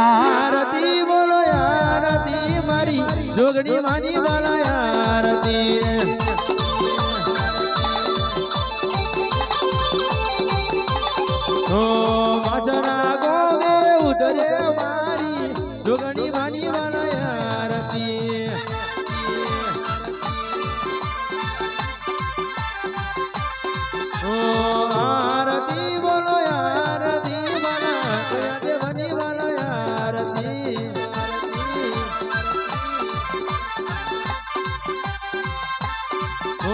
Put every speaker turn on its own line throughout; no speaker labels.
आरती बोलो आरती मारी जोगणी मानी वाला आरती ओ माचना गोवे उतरे मारी जोगणी मानी वाला आरती ओ आरती बोलो आरती वाला कया देवनी वाला आरती ओ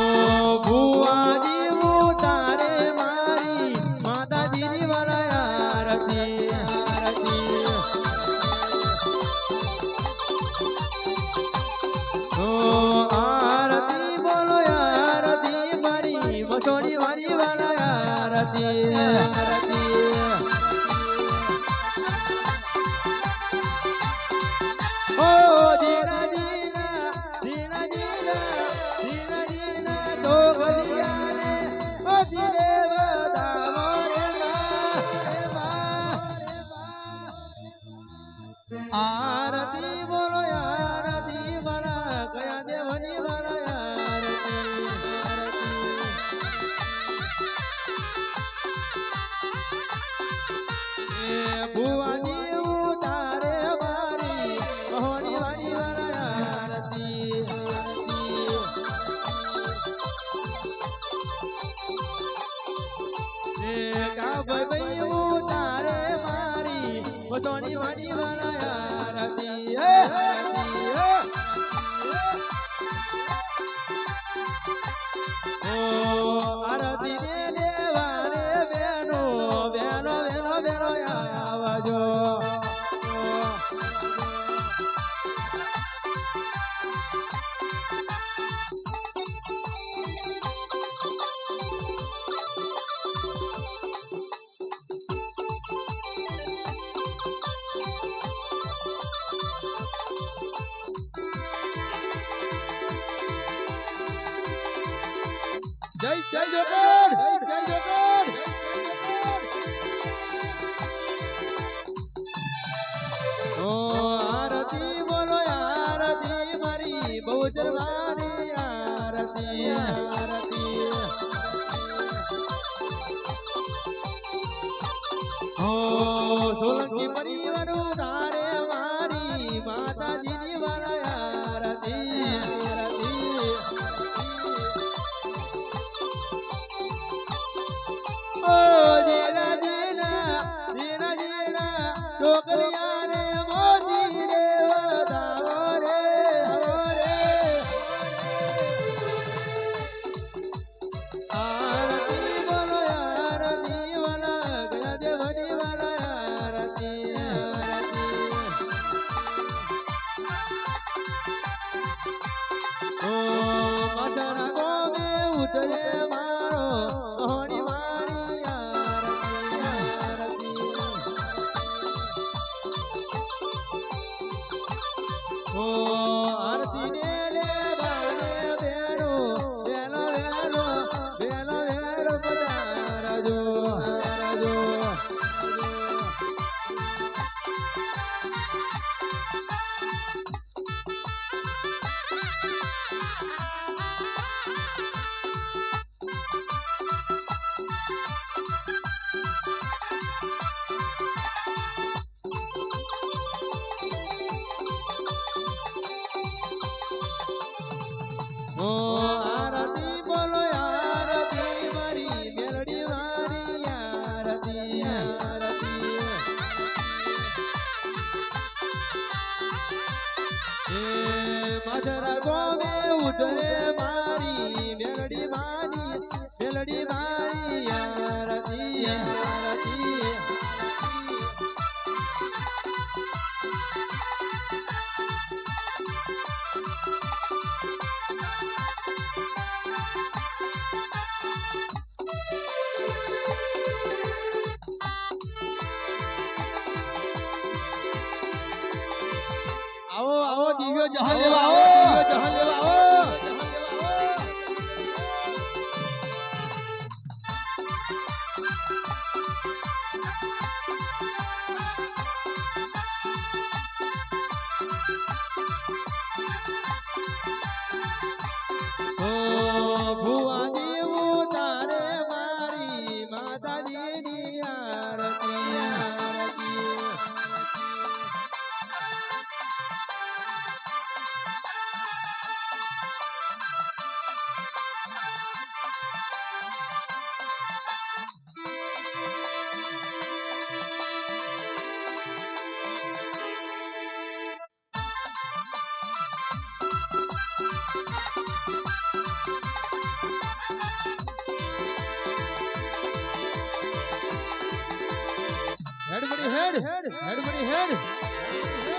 बुआ जी उतारे मारी माता जी वाला आरती आरती ओ आरती बोलो आरती मारी मसोड़ी वाली वाला आरती आरती ओ दीना दीना दीना दीना दीना दीना तो गलिया ने ओ दिले बताओ रे आरती बोलो आरती वाला कया देवनी वाला आरती आरती ए बुआ जी उतारे मारी मोहनी वाली वाला आरती आरती ए का भाई उतारे मारी मोहनी वाली वाला आरती ओ आरती ने देवाने बेनो बेनो बेनो बेनो आवाजो जय जय जोकर जय जोकर ओ आरती बोलो आरती मारी बहुजर वाली आरती आरती ओ सोलंकी परिवार उतारे मारी माता जी वाला आरती आरती ओ जीना जीना जीना जीना टोकलिया ने मोदी रे बताओ रे आरती बोलो आरती वाला गया देवनी वाला आरती आरती ओ मदना गोवे उतरे मारो मोहनी वाली आरती ओ आरती ने ले बाने बेरो बेलो बेलो बेलो बेलो पधारजो राजो ओ आरती बोलो आरती मारी मेलडी मारी आरती आरती ए मधुरा गोवे उतरे मारी मेलडी मारी आरती आरती आओ आओ दिव्य जहां लेवा आओ दिव्य जहां लेवा आओ બડી હેડ હેડ બડી હેડ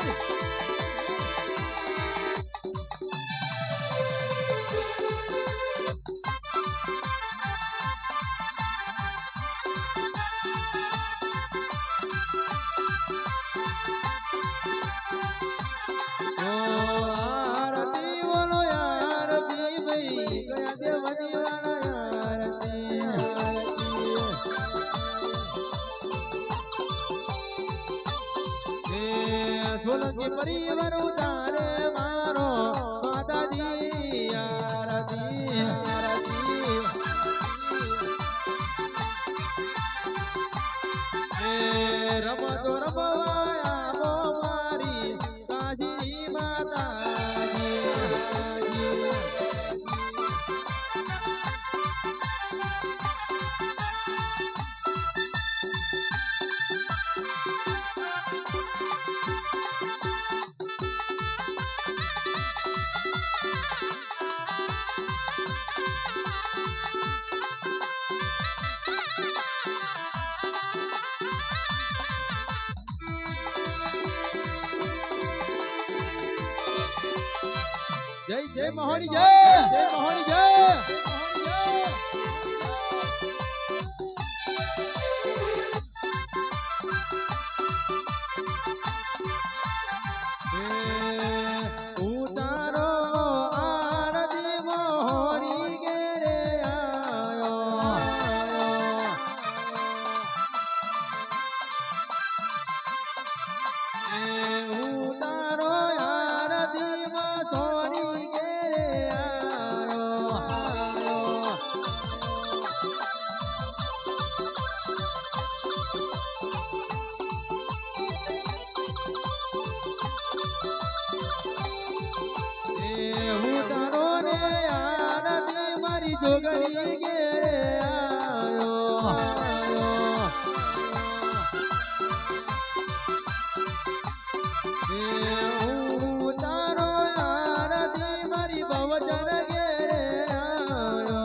સોલંકી પરિવાર ઉતારે મારો માતાજી આરતી આરતી એ રમતો રમવાયા મો મારી કાશી માતાજી જય જય મહોની જય જય મહોની જય ઉતારો આરતી મહોની ઘેરે આયો ઉતારો આરતી સોની ઘેરે આયો હું તારો ને આરતી મારી જોગણી ઘેરે આયો હું તારો આરતી મારી ભવજન ઘેરે આયો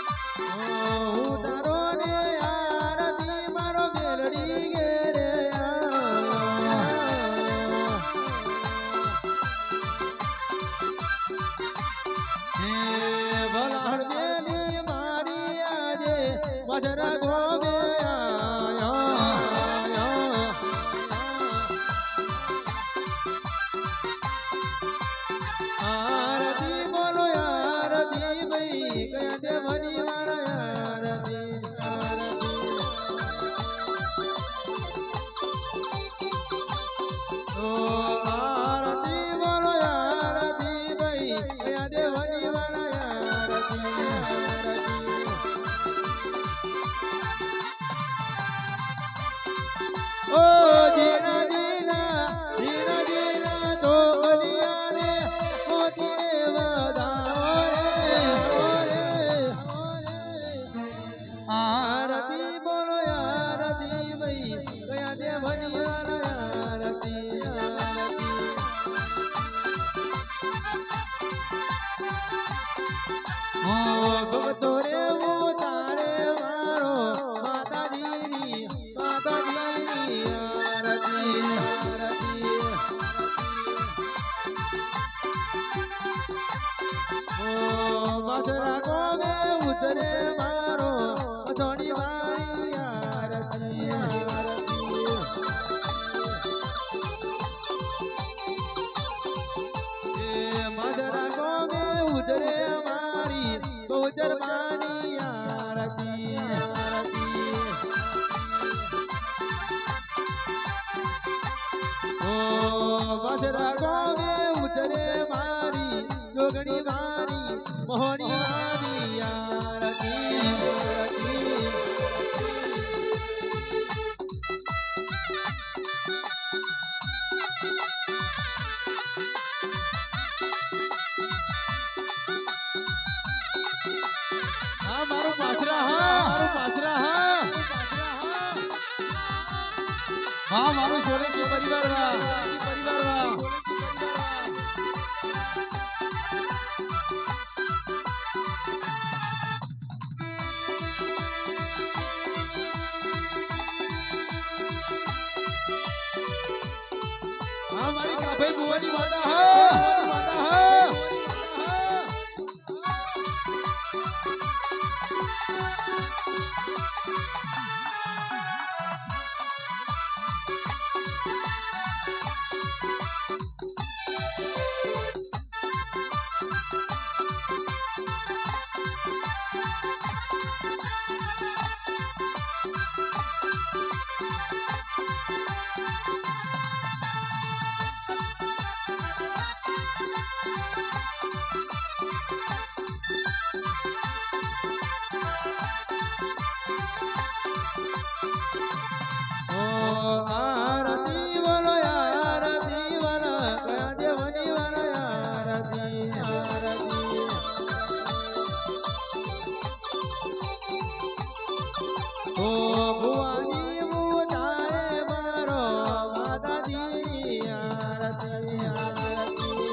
હું તારો ને આરતી મારો મેરડી ઘેરે ભલા હળદેલી મારી આજે મધરા ગોવે આરતી બોલો આરતી ભાઈ કયા દેવની મારા આરતી આરતી બોલો આરતી ભાઈ કયા દેવની મારા આરતી ઓ જીના જીના જીના જીના તો અલિયાને મોતીને વધાવો રે આરતી બોલો આરતી ભાઈ કયા દેવની આરતી આરતી ઓ ભગતો રે ઉતારે મારો માતાજીની માતાજીની આરતી આરતી ઓ મધરા ગોવે ઉતરે મારો સોની મારી આરતી આરતી એ મધરા ગોવે ઉતરે મારી ગોચર માની આરતી આરતી ઓ મધરા ગોવે ઉતરે મારી જોગણી મારી મોહની મારી આરતી આરતી હા મારું પાછરા હા હા મારું સોલંકી પરિવાર ભાઈ ભુવાની માતા હા આરતી બોલો આરતી વાલા કયા દેવની વાલા આરતી આરતી ઓ ભુવાની મુતારે મારો માતાજી આરતી આરતી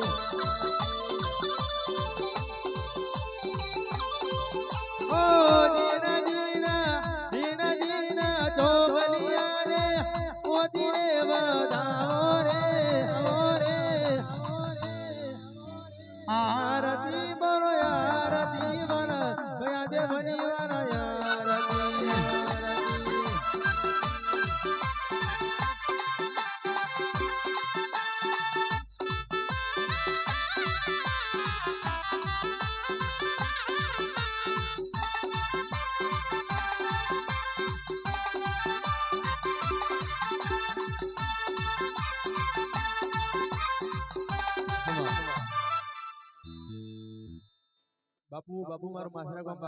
ઓ જીના જીના જીના જીના ઢોલિયા રે મોતીને વધાવો રે આરતી બોલો આરતી બોલો કયા દેવની વાલા આરતી આરતી બાપુ બાપુ મારું માસરા ગામ બાપુ